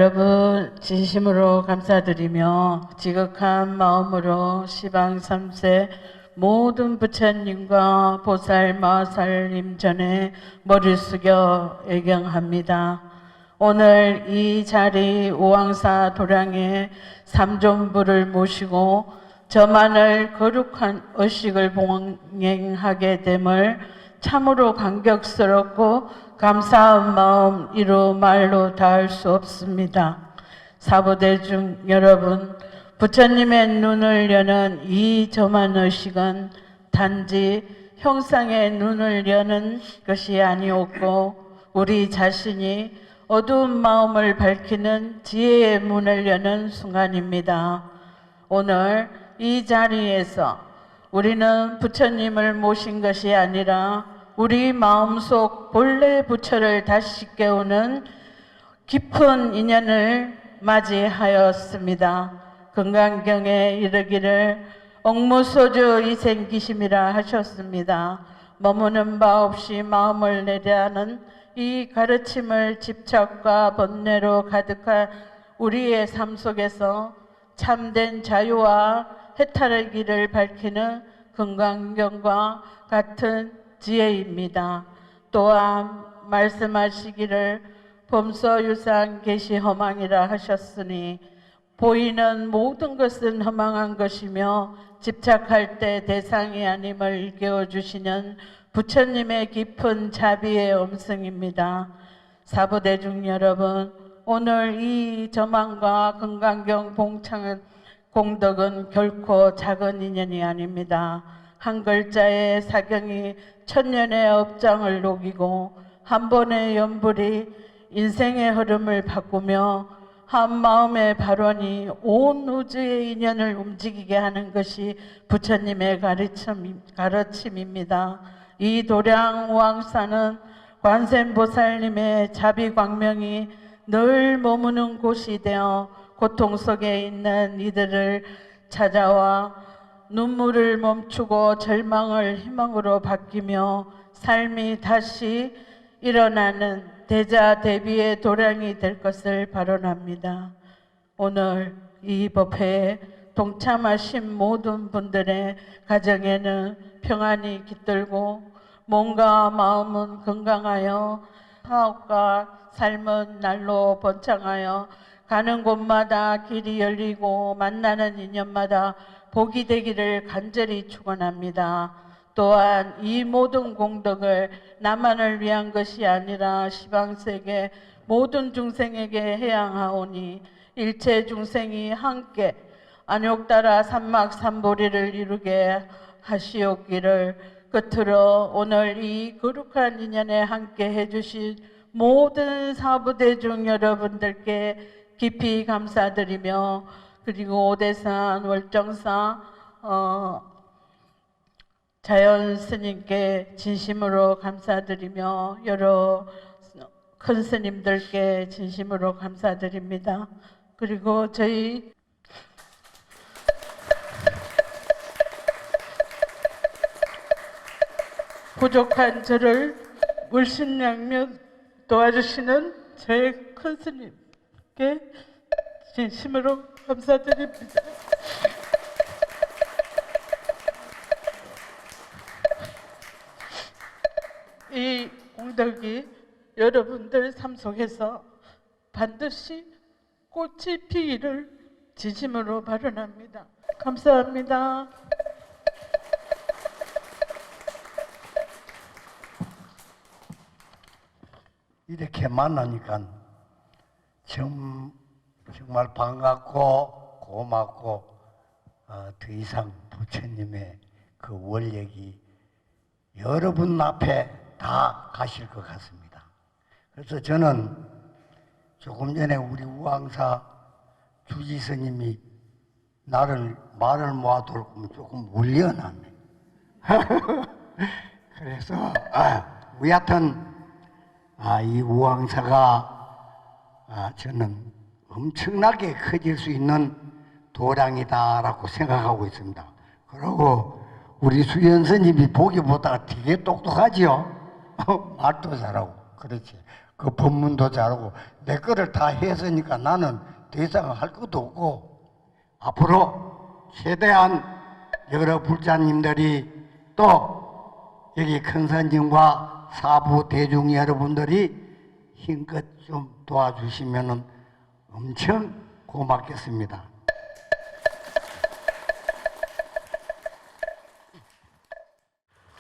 여러분 진심으로 감사드리며 지극한 마음으로 시방 3세 모든 부처님과 보살 마살님 전에 머리 숙여 애경합니다. 오늘 이 자리 우왕사 도량에 삼존부를 모시고 저만을 거룩한 의식을 봉행하게 됨을 참으로 감격스럽고 감사한 마음 이루 말로 다할 수 없습니다. 사부대중 여러분, 부처님의 눈을 여는 이 저만 의식은 단지 형상의 눈을 여는 것이 아니었고 우리 자신이 어두운 마음을 밝히는 지혜의 문을 여는 순간입니다. 오늘 이 자리에서 우리는 부처님을 모신 것이 아니라 우리 마음속 본래 부처를 다시 깨우는 깊은 인연을 맞이하였습니다. 금강경에 이르기를 억무소주 이생기심이라 하셨습니다. 머무는 바 없이 마음을 내려하는 이 가르침을 집착과 번뇌로 가득한 우리의 삶 속에서 참된 자유와 해탈의 길을 밝히는 금강경과 같은 지혜입니다. 또한 말씀하시기를 범서유상 계시 허망이라 하셨으니 보이는 모든 것은 허망한 것이며 집착할 때 대상이 아님을 일깨워주시는 부처님의 깊은 자비의 음성입니다. 사부대중 여러분, 오늘 이 저만과 금강경 봉창 공덕은 결코 작은 인연이 아닙니다. 한 글자의 사경이 천년의 업장을 녹이고 한 번의 연불이 인생의 흐름을 바꾸며 한 마음의 발언이 온 우주의 인연을 움직이게 하는 것이 부처님의 가르침입니다. 이 도량 우왕사는 관세음보살님의 자비광명이 늘 머무는 곳이 되어 고통 속에 있는 이들을 찾아와 눈물을 멈추고 절망을 희망으로 바뀌며 삶이 다시 일어나는 대자대비의 도량이 될 것을 발언합니다. 오늘 이 법회에 동참하신 모든 분들의 가정에는 평안이 깃들고 몸과 마음은 건강하여 사업과 삶은 날로 번창하여 가는 곳마다 길이 열리고 만나는 인연마다 복이 되기를 간절히 축원합니다. 또한 이 모든 공덕을 나만을 위한 것이 아니라 시방세계 모든 중생에게 해양하오니 일체 중생이 함께 안욕따라 삼막삼보리를 이루게 하시옵기를. 끝으로 오늘 이 거룩한 인연에 함께 해주신 모든 사부대중 여러분들께 깊이 감사드리며 그리고 오대산 월정사 자연 스님께 진심으로 감사드리며 여러 큰 스님들께 진심으로 감사드립니다. 그리고 저희 부족한 저를 물신양면 도와주시는 저의 큰 스님께 진심으로 감사드립니다. 이 공덕이 여러분들 삶 속에서 반드시 꽃이 피기를 진심으로 발언합니다. 감사합니다. 이렇게 만나니까 정말 반갑고 고맙고 더 이상 부처님의 그 원력이 여러분 앞에 다 가실 것 같습니다. 그래서 저는 조금 전에 우리 우왕사 주지스님이 말을 모아두면 조금 울려놨네. 그래서 우리 하여튼 이 우왕사가 저는 엄청나게 커질 수 있는 도량이다라고 생각하고 있습니다. 그리고 우리 수연 스님이 보기보다 되게 똑똑하지요. 말도 잘하고 그렇지. 그 법문도 잘하고 내 거를 다 했으니까 나는 더 이상 할 것도 없고 앞으로 최대한 여러 불자님들이 또 여기 큰 선진과 사부 대중 여러분들이 힘껏 좀 도와주시면 엄청 고맙겠습니다.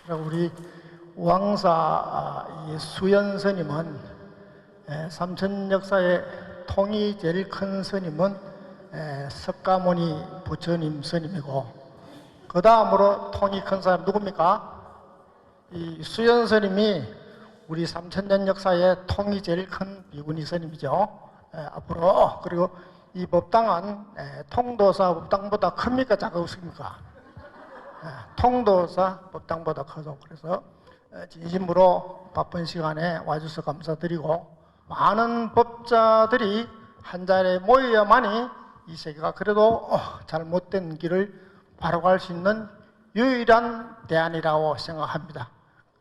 우리 우왕사 수연 스님은 삼천 역사의 통이 제일 큰 스님은 석가모니 부처님 스님이고 그 다음으로 통이 큰 사람 누굽니까? 이 수연 스님이 우리 3000년 역사의 통이 제일 큰 비구니 스님이죠. 앞으로 그리고 이 법당은 통도사 법당보다 큽니까 작습니까? 통도사 법당보다 커서 그래서 진심으로 바쁜 시간에 와주셔서 감사드리고 많은 법자들이 한 자리에 모여야만이 이 세계가 그래도 잘못된 길을 바로 갈 수 있는 유일한 대안이라고 생각합니다.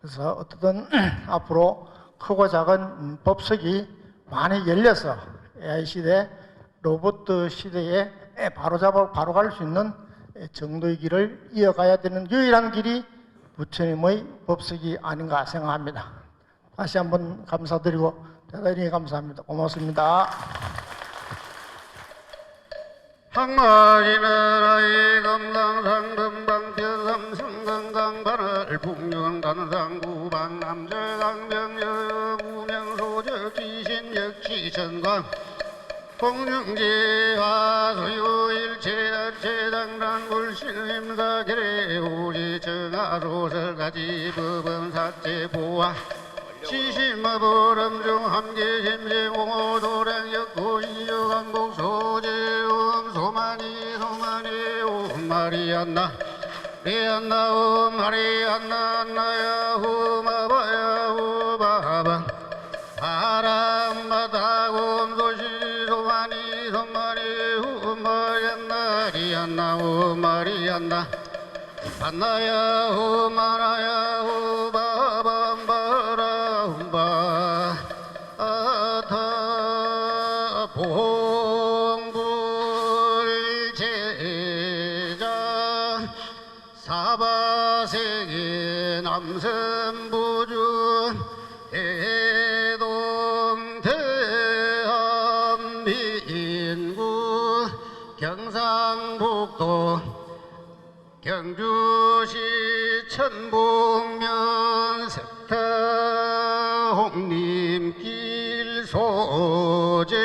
그래서 어떻든 앞으로 크고 작은 법석이 많이 열려서 AI 시대, 로봇 시대에 바로 갈 수 있는 정도의 길을 이어가야 되는 유일한 길이 부처님의 법석이 아닌가 생각합니다. 다시 한번 감사드리고 대단히 감사합니다. 고맙습니다. 항마지나라의 감당상금방편삼 승강강반을 풍년간상구방 남저강병여무명소적 귀신역지천광 공중지화 소유일체단체당단불신임사 계례우지 정하소설가지 법원사체보화 시심마보람중 함계심생오도량역고이여강복 소재음 소만이 마리안나 리안나 마리안나 안나야 후마바야 후바바 바람바다 곰소시 소만이 후마리안나 리안나 후마리안나 안나야 후마라야 후바밤바라 훔바 아타 봉불제자 사바세계 남선부준 해동대한민구 경상북도 경주시 천북면 석타 홍림길 소재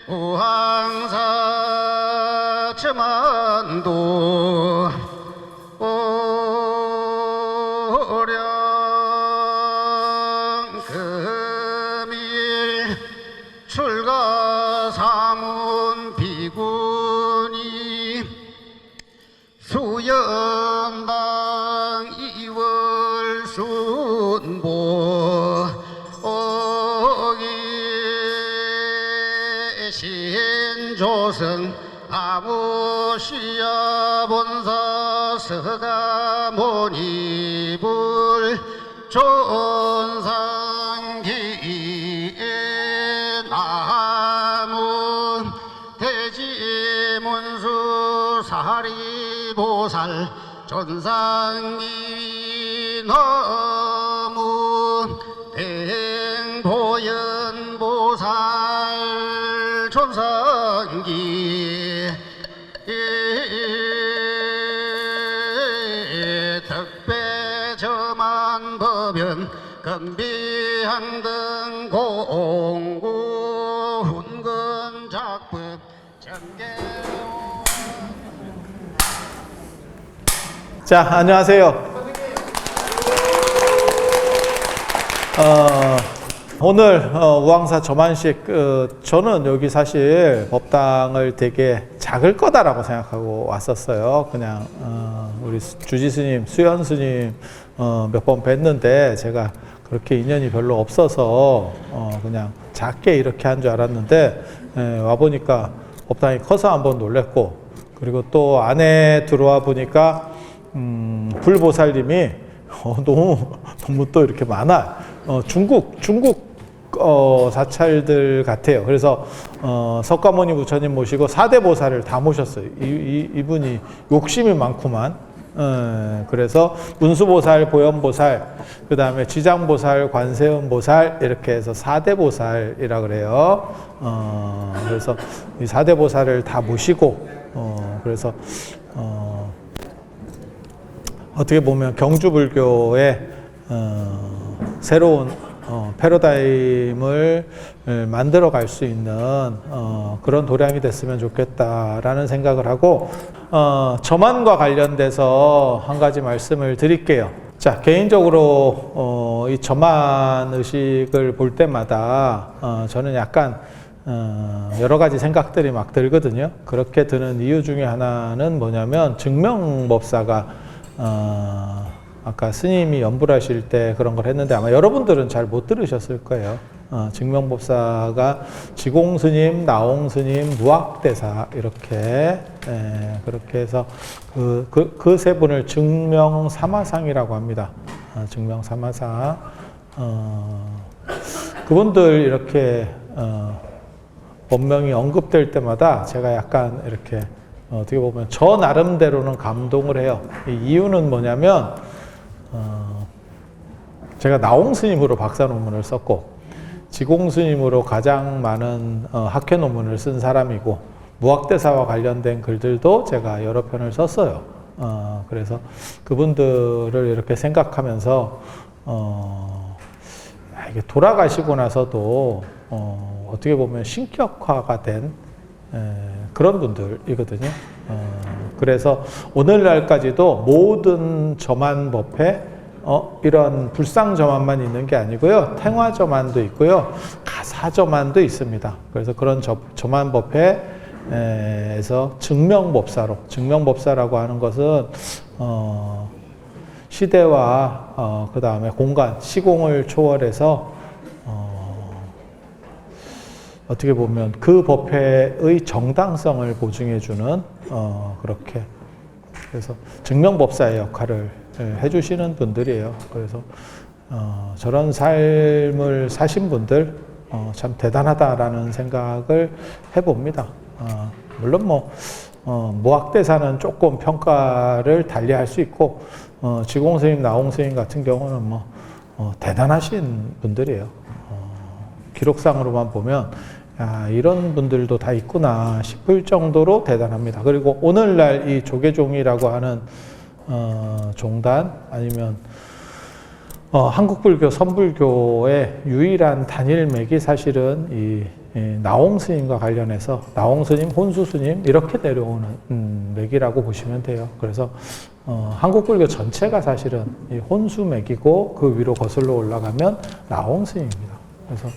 우항사 첨안도 오령 금일 출가 사문 비군이 수연당 이월순보 오기 신조성 아무시야 본사 서가모니불 존상기에 나문 대지문수 사리보살 존상이 너무 댕보연보살 존상기 덕배저만법연 금비한등 공구 훈근작법 전개. 자, 안녕하세요. 오늘 우왕사 조만식 저는 여기 사실 법당을 되게 작을 거다라고 생각하고 왔었어요. 그냥 우리 주지 스님, 수연 스님 몇 번 뵀는데 제가 그렇게 인연이 별로 없어서 그냥 작게 이렇게 한 줄 알았는데 와 보니까 법당이 커서 한번 놀랬고, 그리고 또 안에 들어와 보니까 불보살님이 너무 또 이렇게 많아. 중국 사찰들 같아요. 그래서 석가모니 부처님 모시고 4대 보살을 다 모셨어요. 이분이 욕심이 많구만. 그래서 운수보살, 보현보살, 그 다음에 지장보살, 관세음보살 이렇게 해서 4대 보살이라 그래요. 그래서 이 4대 보살을 다 모시고 그래서 어떻게 보면 경주불교의 새로운 패러다임을 만들어 갈 수 있는 그런 도량이 됐으면 좋겠다라는 생각을 하고 저만과 관련돼서 한 가지 말씀을 드릴게요. 자, 개인적으로 이 저만 의식을 볼 때마다 저는 약간 여러 가지 생각들이 막 들거든요. 그렇게 드는 이유 중에 하나는 뭐냐면 증명법사가 아까 스님이 연불하실 때 그런 걸 했는데 아마 여러분들은 잘 못 들으셨을 거예요. 증명법사가 지공스님, 나홍스님, 무학대사 이렇게 그렇게 해서 그 세 분을 증명사마상이라고 합니다. 증명사마상. 그분들 이렇게 본명이 언급될 때마다 제가 약간 이렇게 어떻게 보면 저 나름대로는 감동을 해요. 이 이유는 뭐냐면 제가 나홍 스님으로 박사 논문을 썼고 지공 스님으로 가장 많은 학회 논문을 쓴 사람이고 무학대사와 관련된 글들도 제가 여러 편을 썼어요. 그래서 그분들을 이렇게 생각하면서 이게 돌아가시고 나서도 어떻게 보면 신격화가 된 그런 분들이거든요. 그래서 오늘날까지도 모든 저만법회 이런 불상저만만 있는 게 아니고요. 탱화저만도 있고요. 가사저만도 있습니다. 그래서 그런 저만법회에서 증명법사라고 하는 것은 시대와 그 다음에 공간, 시공을 초월해서 어떻게 보면 그 법회의 정당성을 보증해주는 그렇게 그래서 증명법사의 역할을 해주시는 분들이에요. 그래서 저런 삶을 사신 분들 참 대단하다라는 생각을 해봅니다. 물론 뭐 무학대사는 조금 평가를 달리할 수 있고 지공스님, 나홍스님 같은 경우는 뭐 대단하신 분들이에요. 기록상으로만 보면 이런 분들도 다 있구나 싶을 정도로 대단합니다. 그리고 오늘날 이 조계종이라고 하는 종단 아니면 한국불교, 선불교의 유일한 단일맥이 사실은 이 나홍스님과 관련해서 나홍스님, 혼수스님 이렇게 내려오는 맥이라고 보시면 돼요. 그래서 한국불교 전체가 사실은 이 혼수맥이고 그 위로 거슬러 올라가면 나홍스님입니다. 그래서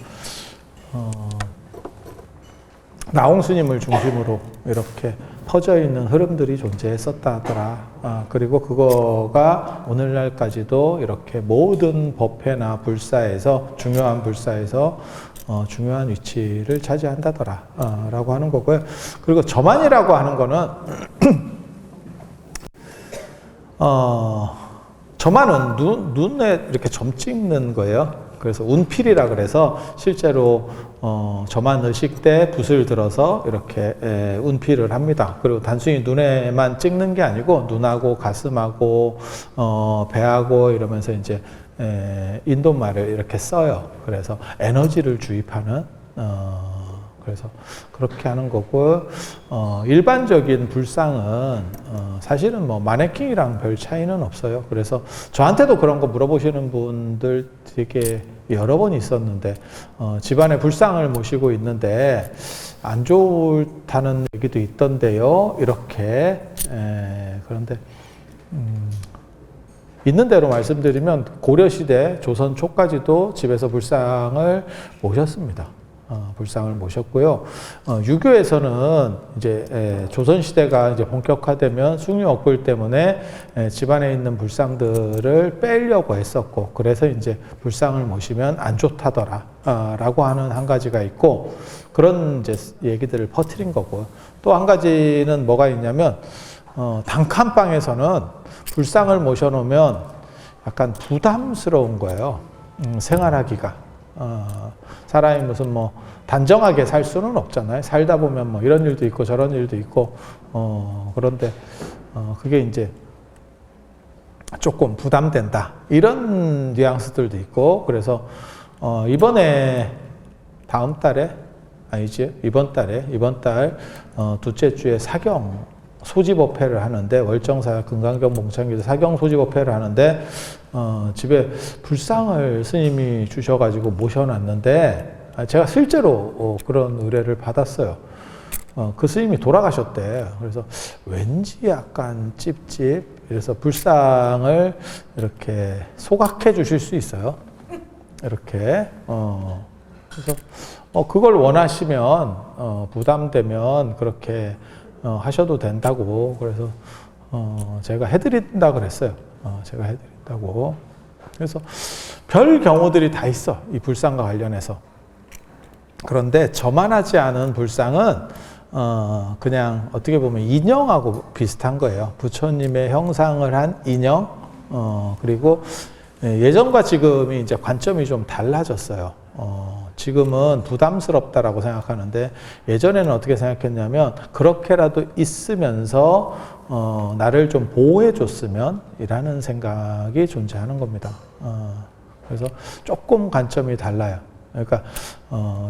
나홍스님을 중심으로 이렇게 퍼져 있는 흐름들이 존재했었다 하더라. 그리고 그거가 오늘날까지도 이렇게 모든 법회나 불사에서 중요한 불사에서 중요한 위치를 차지한다더라. 라고 하는 거고요. 그리고 저만이라고 하는 거는 저만은 눈에 이렇게 점 찍는 거예요. 그래서 운필이라 그래서 실제로 저만 의식 때 붓을 들어서 이렇게 운필을 합니다. 그리고 단순히 눈에만 찍는 게 아니고 눈하고 가슴하고 배하고 이러면서 이제 인도말을 이렇게 써요. 그래서 에너지를 주입하는 그래서 그렇게 하는 거고 일반적인 불상은 사실은 뭐 마네킹이랑 별 차이는 없어요. 그래서 저한테도 그런 거 물어보시는 분들 되게 여러 번 있었는데 집안에 불상을 모시고 있는데 안 좋다는 얘기도 있던데요. 이렇게 그런데 있는 대로 말씀드리면 고려시대 조선 초까지도 집에서 불상을 모셨습니다. 불상을 모셨고요. 유교에서는 이제 조선 시대가 이제 본격화되면 숭유 억불 때문에 집안에 있는 불상들을 빼려고 했었고, 그래서 이제 불상을 모시면 안 좋다더라라고 하는 한 가지가 있고, 그런 이제 얘기들을 퍼뜨린 거고, 또 한 가지는 뭐가 있냐면 단칸방에서는 불상을 모셔놓으면 약간 부담스러운 거예요. 생활하기가. 사람이 무슨 뭐 단정하게 살 수는 없잖아요. 살다 보면 뭐 이런 일도 있고 저런 일도 있고, 그런데 그게 이제 조금 부담된다. 이런 뉘앙스들도 있고, 그래서 이번에 다음 달에 아니지 이번 달 둘째 주에 사경 소집업회를 하는데, 월정사 금강경 몽창기도 사경 소집업회를 하는데, 집에 불상을 스님이 주셔가지고 모셔놨는데, 제가 실제로 그런 의뢰를 받았어요. 그 스님이 돌아가셨대. 그래서 왠지 약간 찝찝. 그래서 불상을 이렇게 소각해 주실 수 있어요. 이렇게. 그래서 그걸 원하시면 부담되면 그렇게 하셔도 된다고. 그래서 제가 해드린다 그랬어요. 제가 해드린다고. 그래서 별 경우들이 다 있어. 이 불상과 관련해서. 그런데 저만하지 않은 불상은 그냥 어떻게 보면 인형하고 비슷한 거예요. 부처님의 형상을 한 인형. 그리고 예전과 지금이 이제 관점이 좀 달라졌어요. 지금은 부담스럽다라고 생각하는데, 예전에는 어떻게 생각했냐면, 그렇게라도 있으면서 나를 좀 보호해 줬으면 이라는 생각이 존재하는 겁니다. 그래서 조금 관점이 달라요. 그러니까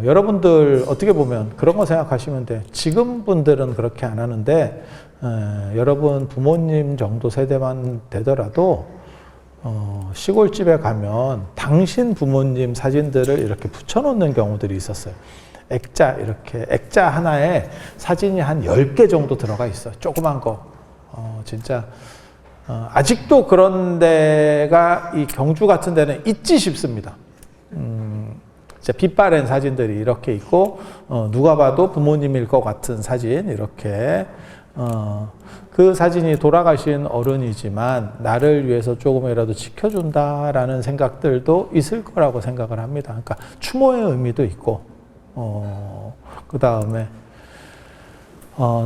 여러분들 어떻게 보면 그런 거 생각하시면 돼. 지금 분들은 그렇게 안 하는데, 여러분 부모님 정도 세대만 되더라도 시골집에 가면 당신 부모님 사진들을 이렇게 붙여놓는 경우들이 있었어요. 액자 하나에 사진이 한 10개 정도 들어가 있어. 조그만 거. 진짜 아직도 그런 데가 이 경주 같은 데는 있지 싶습니다. 진짜 빛바랜 사진들이 이렇게 있고, 누가 봐도 부모님일 것 같은 사진 이렇게. 그 사진이 돌아가신 어른이지만 나를 위해서 조금이라도 지켜준다라는 생각들도 있을 거라고 생각을 합니다. 그러니까 추모의 의미도 있고, 그 다음에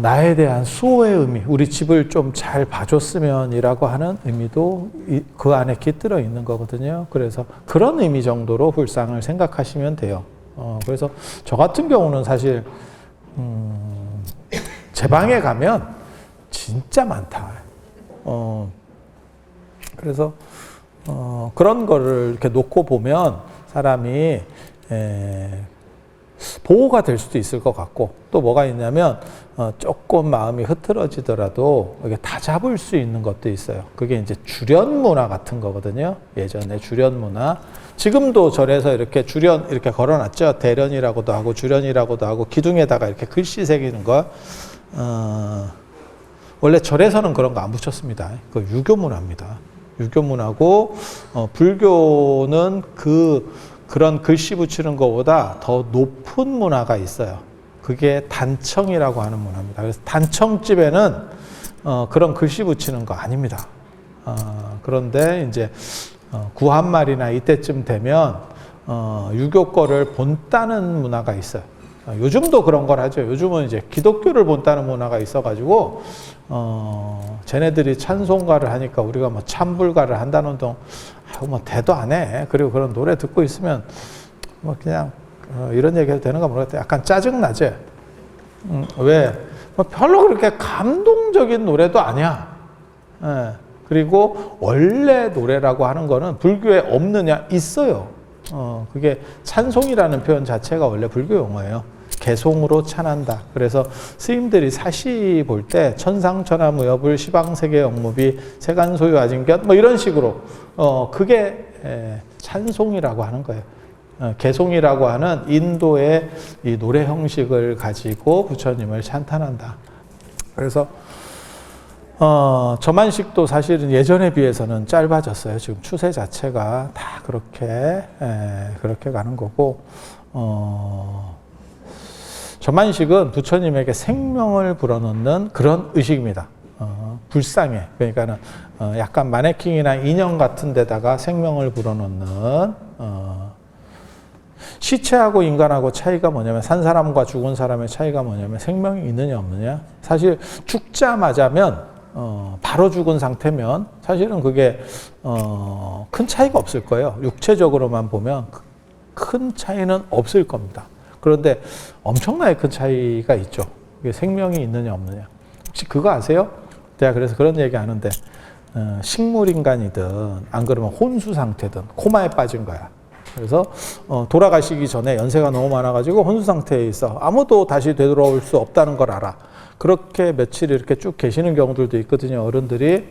나에 대한 수호의 의미, 우리 집을 좀 잘 봐줬으면이라고 하는 의미도 그 안에 깃들어 있는 거거든요. 그래서 그런 의미 정도로 불상을 생각하시면 돼요. 그래서 저 같은 경우는 사실 제 방에 가면 진짜 많다. 그래서 그런 거를 이렇게 놓고 보면 사람이 보호가 될 수도 있을 것 같고, 또 뭐가 있냐면 조금 마음이 흐트러지더라도 이게 다 잡을 수 있는 것도 있어요. 그게 이제 주련 문화 같은 거거든요. 예전에 주련 문화. 지금도 절에서 이렇게 주련 이렇게 걸어놨죠. 대련이라고도 하고 주련이라고도 하고, 기둥에다가 이렇게 글씨 새기는 거. 원래 절에서는 그런 거 안 붙였습니다. 그 유교 문화입니다. 유교 문화고, 불교는 그런 글씨 붙이는 것보다 더 높은 문화가 있어요. 그게 단청이라고 하는 문화입니다. 그래서 단청집에는 그런 글씨 붙이는 거 아닙니다. 그런데 이제 구한말이나 이때쯤 되면 유교 거를 본따는 문화가 있어요. 요즘도 그런 걸 하죠. 요즘은 이제 기독교를 본따는 문화가 있어가지고 쟤네들이 찬송가를 하니까 우리가 뭐 찬불가를 한다는 동 뭐 대도 안 해. 그리고 그런 노래 듣고 있으면 뭐 그냥 이런 얘기해도 되는가 모르겠다. 약간 짜증 나지. 왜? 뭐 별로 그렇게 감동적인 노래도 아니야. 예. 그리고 원래 노래라고 하는 거는 불교에 없느냐? 있어요. 그게 찬송이라는 표현 자체가 원래 불교 용어예요. 개송으로 찬한다. 그래서 스님들이 사시 볼 때 천상천하무여불 시방세계 영무비 세간소유 아진견 뭐 이런 식으로 그게 찬송이라고 하는 거예요. 개송이라고 하는 인도의 이 노래 형식을 가지고 부처님을 찬탄한다. 그래서 저만식도 사실은 예전에 비해서는 짧아졌어요. 지금 추세 자체가 다 그렇게 가는 거고, 저만식은 부처님에게 생명을 불어넣는 그런 의식입니다. 불상에, 그러니까는 약간 마네킹이나 인형 같은 데다가 생명을 불어넣는, 시체하고 인간하고 차이가 뭐냐면, 산 사람과 죽은 사람의 차이가 뭐냐면 생명이 있느냐 없느냐. 사실 죽자마자면 바로 죽은 상태면 사실은 그게 큰 차이가 없을 거예요. 육체적으로만 보면 큰 차이는 없을 겁니다. 그런데 엄청나게 큰 차이가 있죠. 이게 생명이 있느냐 없느냐. 혹시 그거 아세요? 제가 그래서 그런 얘기 하는데 식물인간이든 안 그러면 혼수 상태든 코마에 빠진 거야. 그래서 돌아가시기 전에 연세가 너무 많아가지고 혼수 상태에 있어. 아무도 다시 되돌아올 수 없다는 걸 알아. 그렇게 며칠 이렇게 쭉 계시는 경우들도 있거든요. 어른들이.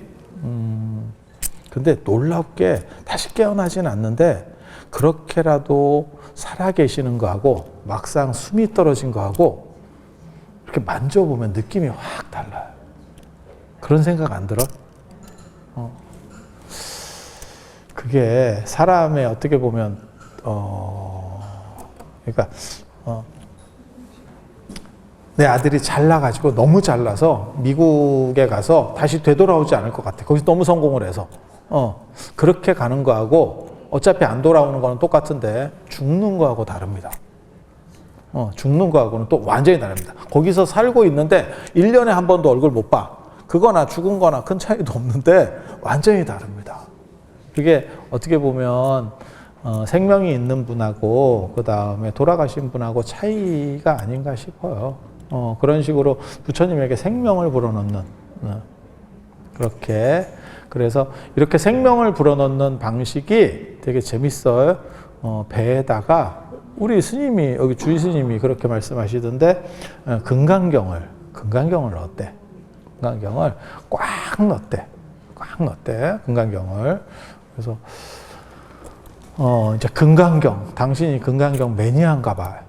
근데 놀랍게 다시 깨어나진 않는데 그렇게라도 살아 계시는 거하고 막상 숨이 떨어진 거하고 이렇게 만져보면 느낌이 확 달라요. 그런 생각 안 들어? 그게 사람의 어떻게 보면 그러니까 내 아들이 잘나가지고 너무 잘나서 미국에 가서 다시 되돌아오지 않을 것 같아. 거기서 너무 성공을 해서 그렇게 가는 거하고 어차피 안 돌아오는 거는 똑같은데 죽는 거하고 다릅니다. 죽는 거하고는 또 완전히 다릅니다. 거기서 살고 있는데 1년에 한 번도 얼굴 못 봐. 그거나 죽은 거나 큰 차이도 없는데 완전히 다릅니다. 그게 어떻게 보면 생명이 있는 분하고 그 다음에 돌아가신 분하고 차이가 아닌가 싶어요. 그런 식으로 부처님에게 생명을 불어넣는 그렇게 그래서 이렇게 생명을 불어넣는 방식이 되게 재밌어요. 배에다가 우리 스님이 여기 주의 스님이 그렇게 말씀하시던데 금강경을 넣었대. 금강경을 꽉 넣었대. 금강경을. 그래서 이제 금강경, 당신이 금강경 매니아인가 봐요.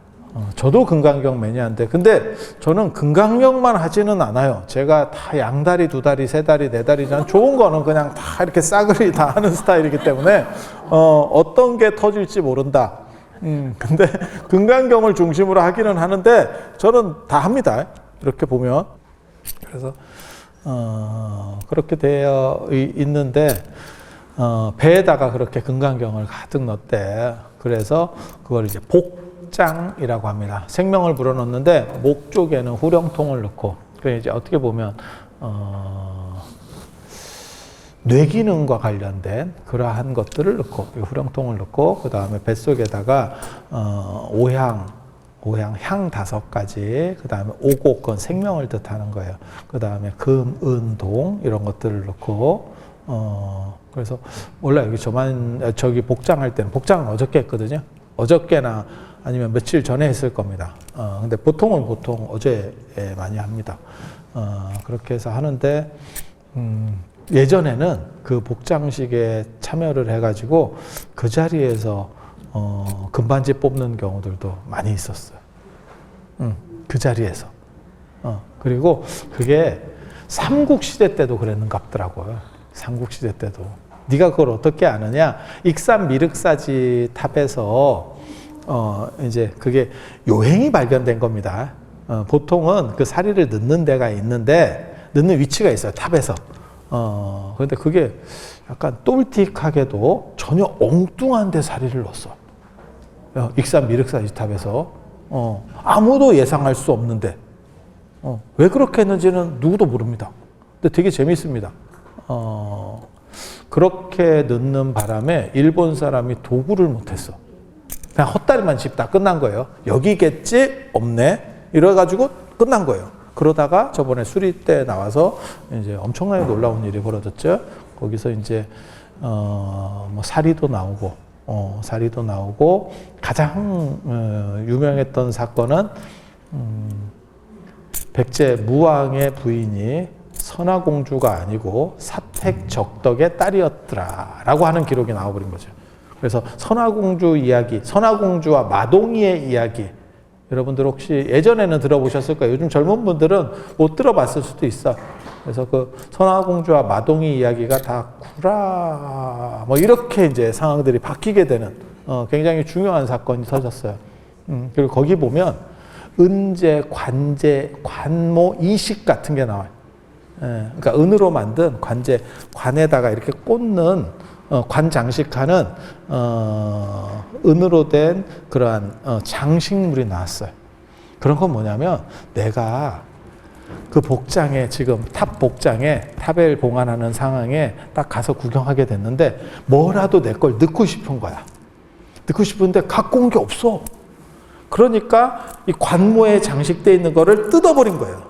저도 금강경 매니아인데, 근데 저는 금강경만 하지는 않아요. 제가 다 양다리, 두다리, 세다리, 네다리잖아. 좋은 거는 그냥 다 이렇게 싸그리 다 하는 스타일이기 때문에, 어떤 게 터질지 모른다. 근데 금강경을 중심으로 하기는 하는데, 저는 다 합니다. 이렇게 보면. 그래서, 그렇게 되어 있는데, 배에다가 그렇게 금강경을 가득 넣었대. 그래서 그걸 이제 복장이라고 합니다. 생명을 불어넣는데 목 쪽에는 후령통을 넣고, 그래 이제 어떻게 보면 뇌기능과 관련된 그러한 것들을 넣고, 후령통을 넣고, 그 다음에 뱃속에다가 오향 향 5가지, 그 다음에 오곡, 그건 생명을 뜻하는 거예요. 그 다음에 금, 은, 동 이런 것들을 넣고, 그래서 몰라요. 저기 복장할 때는 복장은 어저께 했거든요. 어저께나 아니면 며칠 전에 했을 겁니다. 근데 보통 어제 많이 합니다. 그렇게 해서 하는데, 예전에는 그 복장식에 참여를 해가지고 그 자리에서 금반지 뽑는 경우들도 많이 있었어요. 그 자리에서. 그리고 그게 삼국시대 때도 그랬는갑더라고요. 삼국시대 때도. 네가 그걸 어떻게 아느냐? 익산 미륵사지 탑에서 이제 그게 요행이 발견된 겁니다. 보통은 그 사리를 넣는 데가 있는데, 넣는 위치가 있어요. 탑에서. 그런데 그게 약간 똘틱하게도 전혀 엉뚱한 데 사리를 넣었어. 익산 미륵사지 탑에서. 아무도 예상할 수 없는데. 왜 그렇게 했는지는 누구도 모릅니다. 근데 되게 재밌습니다. 그렇게 넣는 바람에 일본 사람이 도구를 못했어. 그냥 헛다리만 짚다 끝난 거예요. 여기겠지? 없네. 이래가지고 끝난 거예요. 그러다가 저번에 수리 때 나와서 이제 엄청나게 놀라운 일이 벌어졌죠. 거기서 이제 뭐 사리도 나오고 가장 유명했던 사건은 백제 무왕의 부인이 선화공주가 아니고 사택적덕의 딸이었더라라고 하는 기록이 나와버린 거죠. 그래서 선화공주 이야기, 선화공주와 마동이의 이야기, 여러분들 혹시 예전에는 들어보셨을 거예요. 요즘 젊은 분들은 못 들어봤을 수도 있어. 그래서 그 선화공주와 마동이 이야기가 다 구라 뭐 이렇게 이제 상황들이 바뀌게 되는 굉장히 중요한 사건이 터졌어요. 그리고 거기 보면 은제, 관제, 관모, 이식 같은 게 나와요. 그러니까 은으로 만든 관제, 관에다가 이렇게 꽂는 관 장식하는 은으로 된 그러한 장식물이 나왔어요. 그런 건 뭐냐면 내가 그 복장에 지금 탑 복장에 탑을 봉안하는 상황에 딱 가서 구경하게 됐는데 뭐라도 내 걸 넣고 싶은 거야. 넣고 싶은데 갖고 온 게 없어. 그러니까 이 관모에 장식되어 있는 거를 뜯어버린 거예요.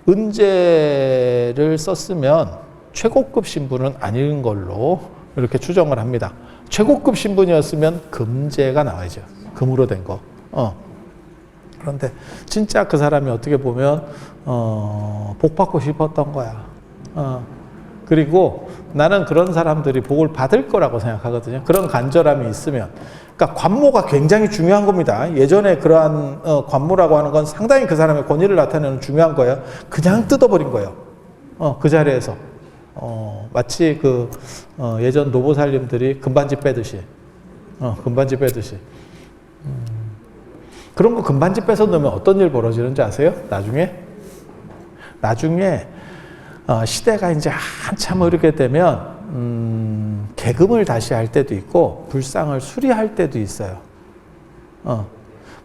은재를 썼으면 최고급 신분은 아닌 걸로 이렇게 추정을 합니다. 최고급 신분이었으면 금제가 나와야죠. 금으로 된 거. 그런데 진짜 그 사람이 어떻게 보면 복 받고 싶었던 거야. 그리고 나는 그런 사람들이 복을 받을 거라고 생각하거든요. 그런 간절함이 있으면. 그러니까 관모가 굉장히 중요한 겁니다. 예전에 그러한 관모라고 하는 건 상당히 그 사람의 권위를 나타내는 중요한 거예요. 그냥 뜯어버린 거예요. 그 자리에서. 마치 그 예전 노보살님들이 금반지 빼듯이. 금반지 빼듯이. 그런 거 금반지 빼서 넣으면 어떤 일 벌어지는지 아세요? 나중에 시대가 이제 한참 흐르게 되면 계금을 다시 할 때도 있고 불상을 수리할 때도 있어요.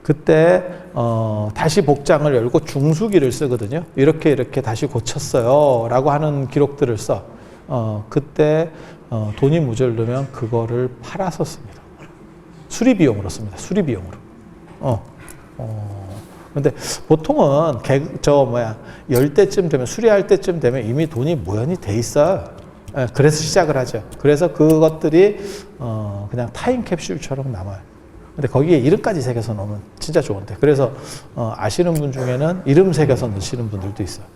그때 다시 복장을 열고 중수기를 쓰거든요. 이렇게 다시 고쳤어요 라고 하는 기록들을 써. 그때 돈이 모자르면 그거를 팔아서 씁니다. 수리비용으로 씁니다. 수리비용으로. 근데 보통은 열 때쯤 되면, 수리할 때쯤 되면 이미 돈이 모연이 돼 있어요. 그래서 시작을 하죠. 그래서 그것들이 그냥 타임캡슐처럼 남아요. 근데 거기에 이름까지 새겨서 넣으면 진짜 좋은데. 그래서 아시는 분 중에는 이름 새겨서 넣으시는 분들도 있어요.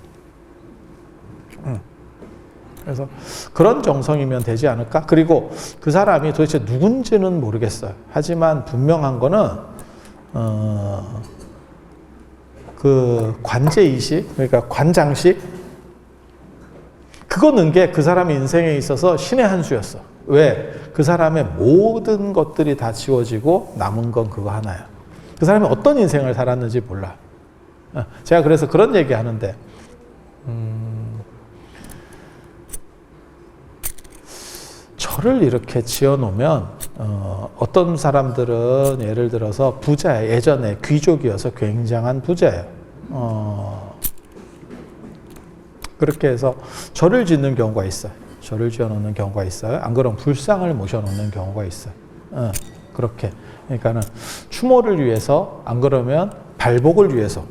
그래서 그런 정성이면 되지 않을까? 그리고 그 사람이 도대체 누군지는 모르겠어요. 하지만 분명한 거는 그 관제이식, 그러니까 관장식, 그거 넣은 게 그 사람의 인생에 있어서 신의 한 수였어. 왜? 그 사람의 모든 것들이 다 지워지고 남은 건 그거 하나야. 그 사람이 어떤 인생을 살았는지 몰라. 제가 그래서 그런 얘기 하는데, 절을 이렇게 지어 놓으면, 어떤 사람들은 예를 들어서 부자예요. 예전에 귀족이어서 굉장한 부자예요. 그렇게 해서 절을 짓는 경우가 있어요. 절을 지어 놓는 경우가 있어요. 안 그러면 불상을 모셔 놓는 경우가 있어요. 그렇게. 그러니까는 추모를 위해서, 안 그러면 발복을 위해서,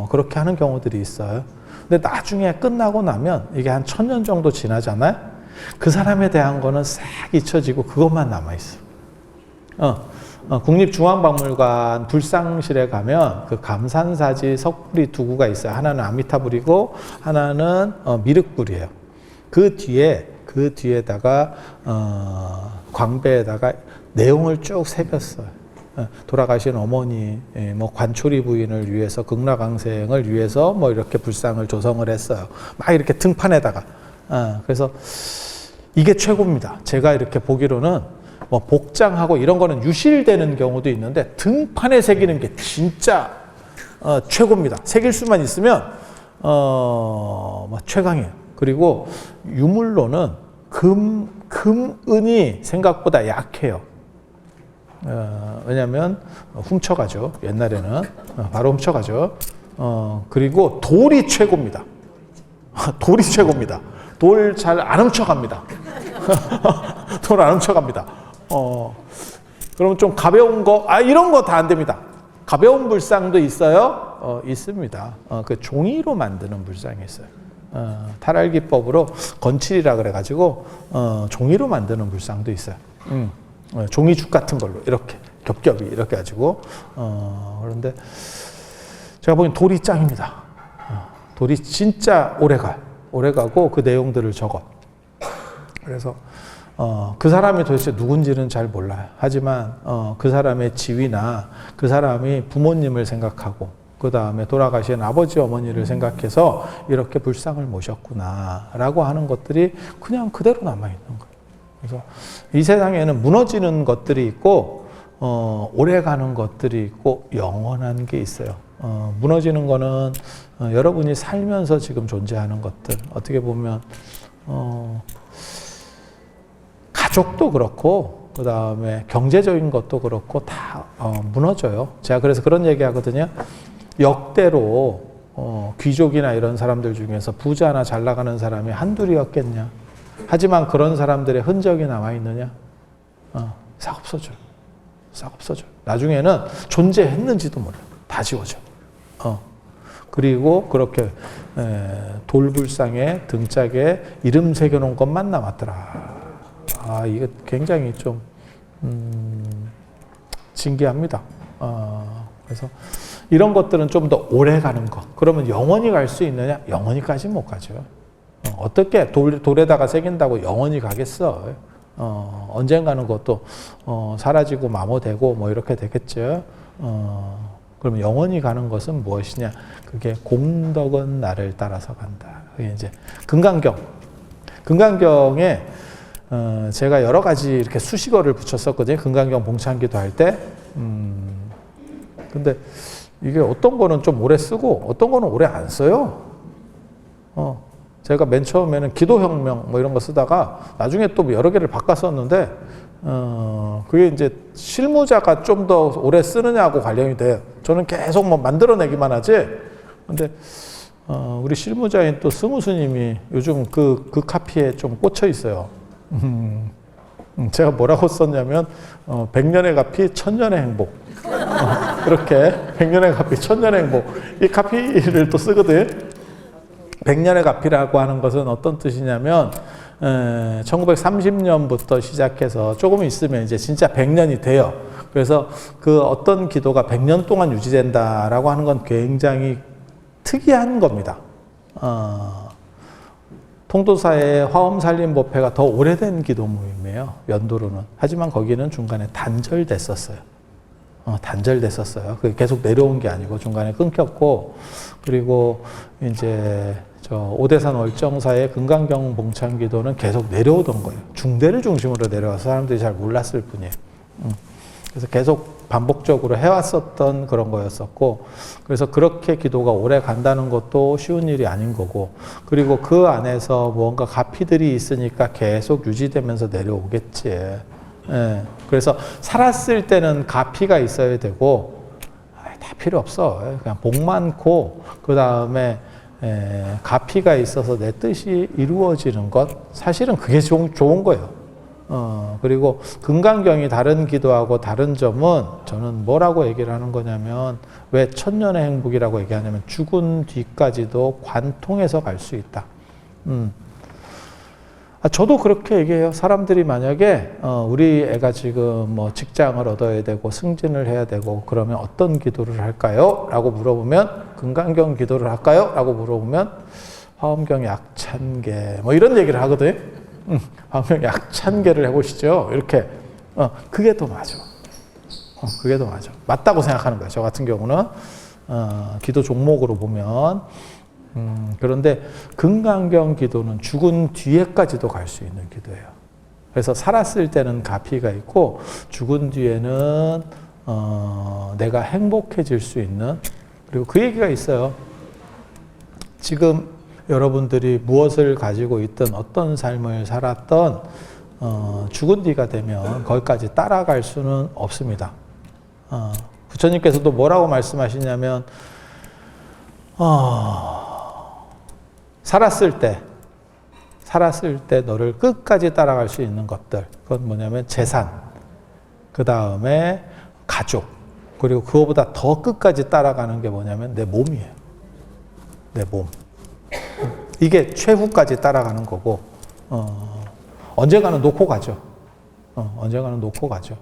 그렇게 하는 경우들이 있어요. 근데 나중에 끝나고 나면 이게 한 1000년 정도 지나잖아요. 그 사람에 대한 거는 싹 잊혀지고 그것만 남아있어. 국립중앙박물관 불상실에 가면 그 감산사지 석불이 두 구가 있어요. 하나는 아미타불이고 하나는 미륵불이에요. 그 뒤에다가 광배에다가 내용을 쭉 새겼어요. 돌아가신 어머니, 뭐 관초리 부인을 위해서, 극락왕생을 위해서 뭐 이렇게 불상을 조성을 했어요. 막 이렇게 등판에다가. 그래서 이게 최고입니다. 제가 이렇게 보기로는 뭐 복장하고 이런 거는 유실되는 경우도 있는데 등판에 새기는 게 진짜 최고입니다. 새길 수만 있으면 뭐 최강이에요. 그리고 유물로는 금은이 생각보다 약해요. 왜냐하면 훔쳐가죠. 옛날에는 바로 훔쳐가죠. 그리고 돌이 최고입니다. 돌이 최고입니다. 돌 잘 안 훔쳐갑니다. 돌 안 훔쳐갑니다. 그러면 좀 가벼운 거, 이런 거 다 안 됩니다. 가벼운 불상도 있어요. 있습니다. 그 종이로 만드는 불상이 있어요. 탈알기법으로 건칠이라 그래가지고 종이로 만드는 불상도 있어요. 종이죽 같은 걸로 이렇게 겹겹이 이렇게 가지고 그런데 제가 보기엔 돌이 짱입니다. 돌이 진짜 오래가고 그 내용들을 적어. 그래서 그 사람이 도대체 누군지는 잘 몰라요. 하지만 그 사람의 지위나 그 사람이 부모님을 생각하고 그 다음에 돌아가신 아버지 어머니를 생각해서 이렇게 불상을 모셨구나 라고 하는 것들이 그냥 그대로 남아있는 거예요. 그래서 이 세상에는 무너지는 것들이 있고 오래가는 것들이 있고 영원한 게 있어요. 무너지는 거는 여러분이 살면서 지금 존재하는 것들, 어떻게 보면 가족도 그렇고 그 다음에 경제적인 것도 그렇고 다 무너져요. 제가 그래서 그런 얘기 하거든요. 역대로 귀족이나 이런 사람들 중에서 부자나 잘 나가는 사람이 한둘이었겠냐. 하지만 그런 사람들의 흔적이 남아있느냐. 싹 없어져요. 싹 없어져요. 나중에는 존재했는지도 몰라요. 다 지워져. 그리고 그렇게 돌불상에 등짝에 이름 새겨놓은 것만 남았더라. 이게 굉장히 좀 신기합니다. 그래서 이런 것들은 좀 더 오래 가는 거. 그러면 영원히 갈 수 있느냐? 영원히까지 못 가죠. 어떻게 돌에다가 새긴다고 영원히 가겠어? 언젠가는 그것도 사라지고 마모되고 뭐 이렇게 되겠죠. 그러면 영원히 가는 것은 무엇이냐? 그게 공덕은 나를 따라서 간다. 그게 이제 금강경에 제가 여러 가지 이렇게 수식어를 붙였었거든요. 금강경 봉창기도 할 때. 근데 이게 어떤 거는 좀 오래 쓰고 어떤 거는 오래 안 써요. 제가 맨 처음에는 기도혁명 뭐 이런 거 쓰다가 나중에 또 여러 개를 바꿨었는데 그게 이제 실무자가 좀 더 오래 쓰느냐고 관련이 돼요. 저는 계속 뭐 만들어내기만 하지. 근데 우리 실무자인 또 스무 스님이 요즘 그 카피에 좀 꽂혀 있어요. 제가 뭐라고 썼냐면 100년의 가피, 1000년의 행복. 그렇게 100년의 가피, 1000년의 행복. 이 카피를 또 쓰거든. 100년의 가피라고 하는 것은 어떤 뜻이냐면 1930년부터 시작해서 조금 있으면 이제 진짜 100년이 돼요. 그래서 그 어떤 기도가 100년 동안 유지된다라고 하는 건 굉장히 특이한 겁니다. 통도사의 화엄살림법회가 더 오래된 기도 모임이에요. 연도로는. 하지만 거기는 중간에 단절됐었어요. 단절됐었어요. 그게 계속 내려온 게 아니고 중간에 끊겼고, 그리고 이제 오대산 월정사의 금강경 봉창기도는 계속 내려오던 거예요. 중대를 중심으로 내려와서 사람들이 잘 몰랐을 뿐이에요. 그래서 계속 반복적으로 해왔었던 그런 거였었고, 그래서 그렇게 기도가 오래 간다는 것도 쉬운 일이 아닌 거고, 그리고 그 안에서 뭔가 가피들이 있으니까 계속 유지되면서 내려오겠지. 예. 그래서 살았을 때는 가피가 있어야 되고, 다 필요 없어. 그냥 복 많고, 그 다음에 가피가 있어서 내 뜻이 이루어지는 것, 사실은 그게 좋은 거예요. 그리고 금강경이 다른 기도하고 다른 점은 저는 뭐라고 얘기를 하는 거냐면, 왜 천년의 행복이라고 얘기하냐면 죽은 뒤까지도 관통해서 갈 수 있다. 저도 그렇게 얘기해요. 사람들이 만약에 우리 애가 지금 뭐 직장을 얻어야 되고 승진을 해야 되고 그러면 어떤 기도를 할까요? 라고 물어보면, 금강경 기도를 할까요? 라고 물어보면 화엄경 약찬계 뭐 이런 얘기를 하거든요. 화엄경 약찬계를 해보시죠. 이렇게. 그게 더 맞아. 그게 더 맞아. 맞다고 생각하는 거예요. 저 같은 경우는 기도 종목으로 보면. 그런데 금강경 기도는 죽은 뒤에까지도 갈 수 있는 기도예요. 그래서 살았을 때는 가피가 있고 죽은 뒤에는 내가 행복해질 수 있는, 그리고 그 얘기가 있어요. 지금 여러분들이 무엇을 가지고 있든 어떤 삶을 살았던 죽은 뒤가 되면 거기까지 따라갈 수는 없습니다. 부처님께서도 뭐라고 말씀하시냐면 살았을 때 너를 끝까지 따라갈 수 있는 것들, 그건 뭐냐면 재산, 그 다음에 가족, 그리고 그거보다 더 끝까지 따라가는 게 뭐냐면 내 몸이에요. 내 몸. 이게 최후까지 따라가는 거고, 언젠가는 놓고 가죠. 언젠가는 놓고 가죠.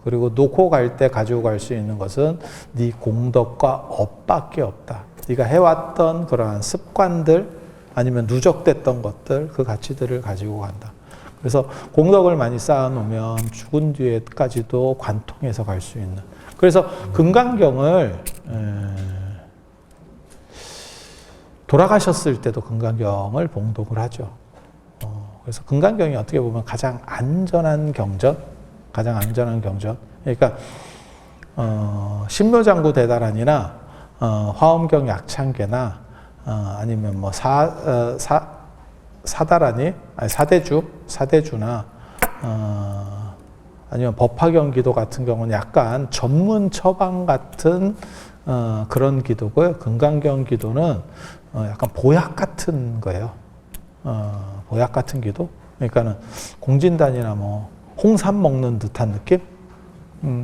그리고 놓고 갈 때 가지고 갈 수 있는 것은 네 공덕과 업밖에 없다. 네가 해왔던 그러한 습관들, 아니면 누적됐던 것들, 그 가치들을 가지고 간다. 그래서 공덕을 많이 쌓아놓으면 죽은 뒤에까지도 관통해서 갈 수 있는. 그래서 금강경을 돌아가셨을 때도 금강경을 봉독을 하죠. 그래서 금강경이 어떻게 보면 가장 안전한 경전, 그러니까 신묘장구 대다란이나 화엄경 약창계나 아니면 뭐 사다라니, 아니 사대주나 아니면 법화경 기도 같은 경우는 약간 전문 처방 같은 그런 기도고요. 금강경 기도는 약간 보약 같은 거예요. 보약 같은 기도. 그러니까는 공진단이나 뭐 홍삼 먹는 듯한 느낌?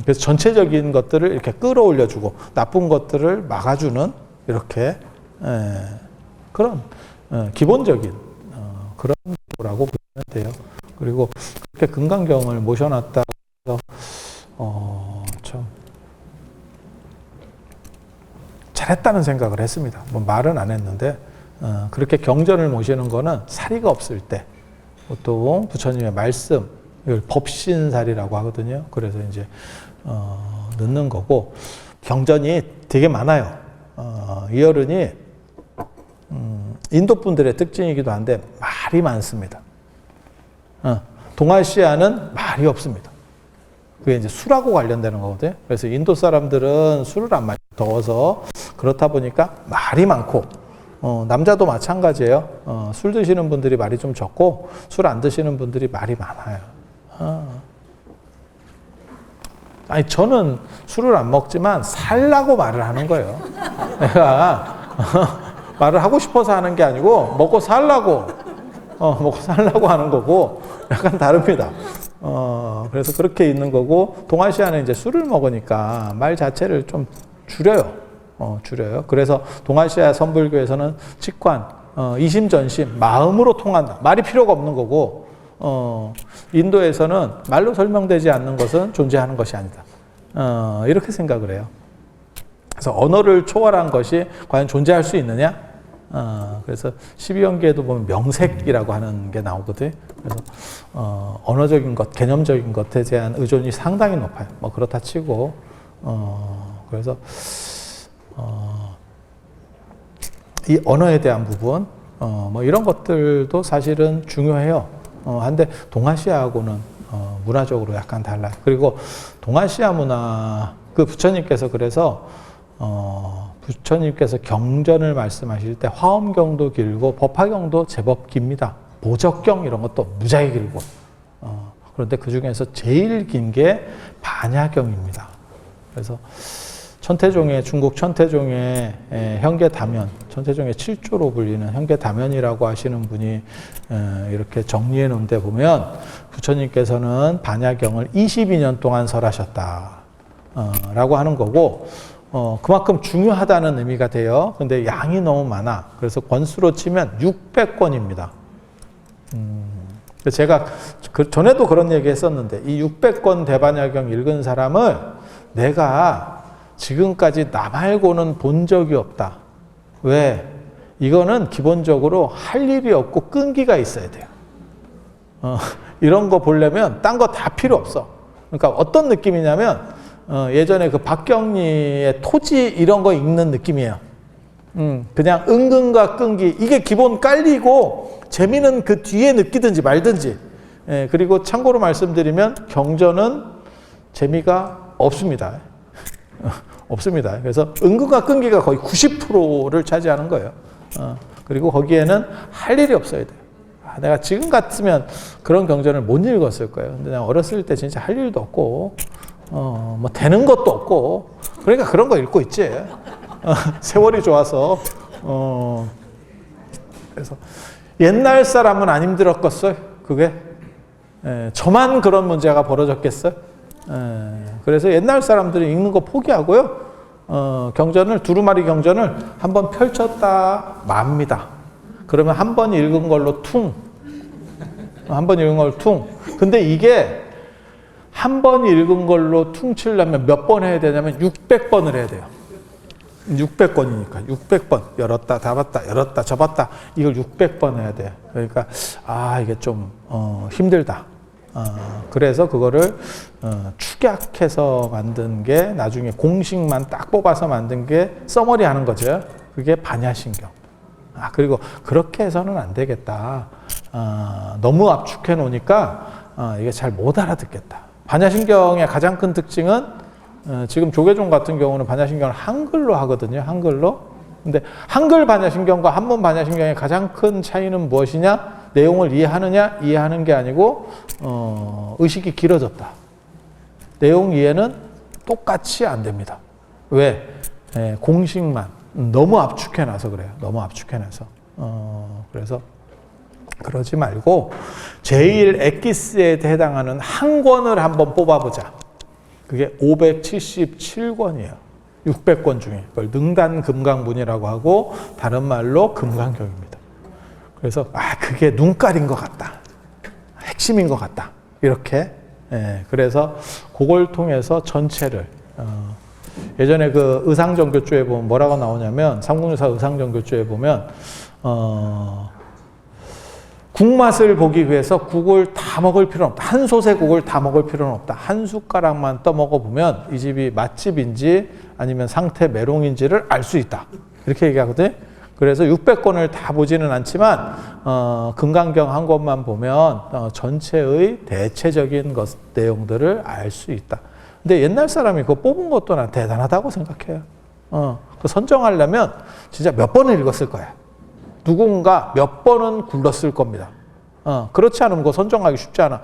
그래서 전체적인 것들을 이렇게 끌어올려주고 나쁜 것들을 막아주는 이렇게 그런 기본적인 그런 거라고 보시면 돼요. 그리고 그렇게 금강경을 모셔놨다 해서 참 잘했다는 생각을 했습니다. 뭐 말은 안 했는데 그렇게 경전을 모시는 거는 사리가 없을 때 보통 부처님의 말씀 이걸 법신살이라고 하거든요. 그래서 이제 넣는 거고 경전이 되게 많아요. 이 어른이 인도 분들의 특징이기도 한데 말이 많습니다. 동아시아는 말이 없습니다. 그게 이제 술하고 관련되는 거거든요. 그래서 인도 사람들은 술을 안 마셔 더워서 그렇다 보니까 말이 많고 남자도 마찬가지예요. 술 드시는 분들이 말이 좀 적고 술 안 드시는 분들이 말이 많아요. 아니 저는 술을 안 먹지만 살라고 말을 하는 거예요. 내가 말을 하고 싶어서 하는 게 아니고 먹고 살라고 하는 거고 약간 다릅니다. 그래서 그렇게 있는 거고 동아시아는 이제 술을 먹으니까 말 자체를 좀 줄여요. 줄여요. 그래서 동아시아 선불교에서는 직관, 이심전심, 마음으로 통한다. 말이 필요가 없는 거고 인도에서는 말로 설명되지 않는 것은 존재하는 것이 아니다. 이렇게 생각을 해요. 그래서 언어를 초월한 것이 과연 존재할 수 있느냐? 그래서 12연계에도 보면 명색이라고 하는 게 나오거든요. 그래서 언어적인 것, 개념적인 것에 대한 의존이 상당히 높아요. 뭐 그렇다 치고 그래서 이 언어에 대한 부분 뭐 이런 것들도 사실은 중요해요. 한데 동아시아하고는 문화적으로 약간 달라요. 그리고 동아시아 문화 그 부처님께서 그래서 부처님께서 경전을 말씀하실 때 화엄경도 길고 법화경도 제법 깁니다. 보적경 이런 것도 무지하게 길고 그런데 그 중에서 제일 긴 게 반야경입니다. 그래서 천태종의 중국 천태종의 현계다면, 천태종의 7조로 불리는 현계다면이라고 하시는 분이 이렇게 정리해 놓은 데 보면 부처님께서는 반야경을 22년 동안 설하셨다 라고 하는 거고 그만큼 중요하다는 의미가 돼요. 근데 양이 너무 많아. 그래서 권수로 치면 600권입니다. 제가 전에도 그런 얘기 했었는데 이 600권 대반야경 읽은 사람을 내가 지금까지 나 말고는 본 적이 없다. 왜? 이거는 기본적으로 할 일이 없고 끈기가 있어야 돼요. 이런 거 보려면 딴 거 다 필요 없어. 그러니까 어떤 느낌이냐면 예전에 그 박경리의 토지 이런 거 읽는 느낌이에요. 그냥 은근과 끈기 이게 기본 깔리고 재미는 그 뒤에 느끼든지 말든지. 그리고 참고로 말씀드리면 경전은 재미가 없습니다. 없습니다. 그래서 은근과 끈기가 거의 90%를 차지하는 거예요. 그리고 거기에는 할 일이 없어야 돼요. 내가 지금 같으면 그런 경전을 못 읽었을 거예요. 근데 내가 어렸을 때 진짜 할 일도 없고, 뭐 되는 것도 없고, 그러니까 그런 거 읽고 있지. 세월이 좋아서. 그래서 옛날 사람은 안 힘들었겠어요? 그게? 저만 그런 문제가 벌어졌겠어요? 그래서 옛날 사람들이 읽는 거 포기하고요. 경전을 두루마리 경전을 한번 펼쳤다 맙니다. 그러면 한 번 읽은 걸로 퉁. 한 번 읽은 걸로 퉁. 근데 이게 한 번 읽은 걸로 퉁치려면 몇 번 해야 되냐면 600번을 해야 돼요. 600권이니까 600번 열었다 닫았다 열었다 접었다 이걸 600번 해야 돼요. 그러니까 이게 좀 힘들다. 그래서 그거를 축약해서 만든 게 나중에 공식만 딱 뽑아서 만든 게 써머리 하는 거죠. 그게 반야신경. 그리고 그렇게 해서는 안 되겠다. 너무 압축해 놓으니까 이게 잘 못 알아듣겠다. 반야신경의 가장 큰 특징은 지금 조계종 같은 경우는 반야신경을 한글로 하거든요. 한글로. 근데 한글 반야신경과 한문 반야신경의 가장 큰 차이는 무엇이냐? 내용을 이해하느냐? 이해하는 게 아니고 의식이 길어졌다. 내용 이해는 똑같이 안 됩니다. 왜? 공식만 너무 압축해놔서 그래요. 너무 압축해놔서. 그래서 그러지 말고 제일 엑기스에 해당하는 한 권을 한번 뽑아보자. 그게 577권이에요. 600권 중에. 그걸 능단금강문이라고 하고 다른 말로 금강경입니다. 그래서 그게 눈깔인 것 같다. 핵심인 것 같다. 이렇게. 그래서 그걸 통해서 전체를 예전에 그 의상정교조에 보면 뭐라고 나오냐면 삼국유사 의상정교조에 보면 국맛을 보기 위해서 국을 다 먹을 필요는 없다. 한 솥의 국을 다 먹을 필요는 없다. 한 숟가락만 떠먹어 보면 이 집이 맛집인지 아니면 상태 메롱인지를 알 수 있다. 이렇게 얘기하거든요. 그래서 600권을 다 보지는 않지만 금강경 한 권만 보면 전체의 대체적인 내용들을 알 수 있다. 근데 옛날 사람이 그거 뽑은 것도 난 대단하다고 생각해요. 그 선정하려면 진짜 몇 번을 읽었을 거야. 누군가 몇 번은 굴렀을 겁니다. 그렇지 않으면 그거 선정하기 쉽지 않아.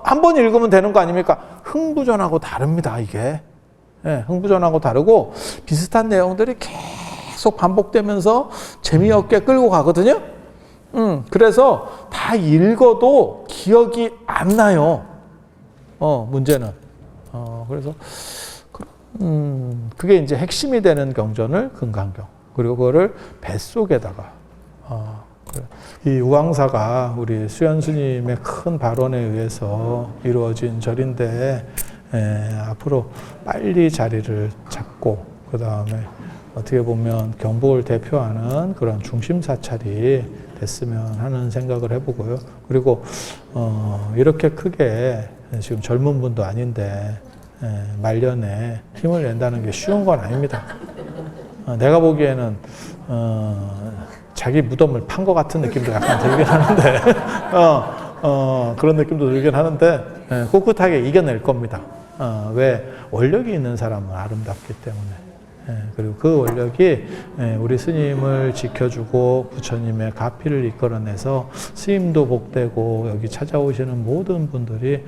한 번 읽으면 되는 거 아닙니까? 흥부전하고 다릅니다, 이게. 흥부전하고 다르고 비슷한 내용들이 계속 반복되면서 재미없게 끌고 가거든요. 그래서 다 읽어도 기억이 안 나요. 문제는. 그래서 그게 이제 핵심이 되는 경전을 금강경. 그리고 그거를 뱃속에다가 이 우왕사가 우리 수연 스님의 큰 발언에 의해서 이루어진 절인데 앞으로 빨리 자리를 잡고 그 다음에 어떻게 보면 경복을 대표하는 그런 중심 사찰이 됐으면 하는 생각을 해보고요. 그리고 이렇게 크게 지금 젊은 분도 아닌데 말년에 힘을 낸다는 게 쉬운 건 아닙니다. 내가 보기에는 자기 무덤을 판 것 같은 느낌도 약간 들긴 하는데 그런 느낌도 들긴 하는데 꿋꿋하게 이겨낼 겁니다. 왜? 원력이 있는 사람은 아름답기 때문에. 그리고 그 원력이 우리 스님을 지켜주고 부처님의 가피를 이끌어내서 스님도 복되고 여기 찾아오시는 모든 분들이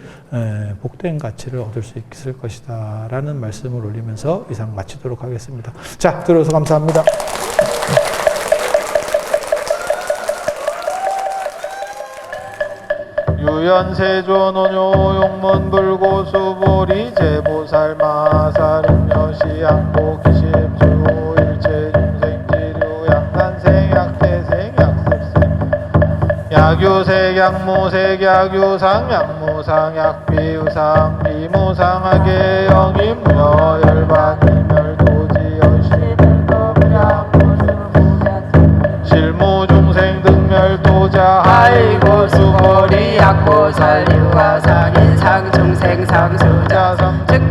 복된 가치를 얻을 수 있을 것이다 라는 말씀을 올리면서 이상 마치도록 하겠습니다. 자, 들어서 감사합니다. 유연세조 노뇨 용문불고수보리 제보살 마살음여시 양보 기십주 일체 중생지류 약난생 약태생 약습생 약유색 약무색 약유상 약무상 약비유상 비무상하게 영임무여 열반이멸도지 실무중생 등멸도자 아이고 수고리 약고 살리와 상인상 중생 상수자 즉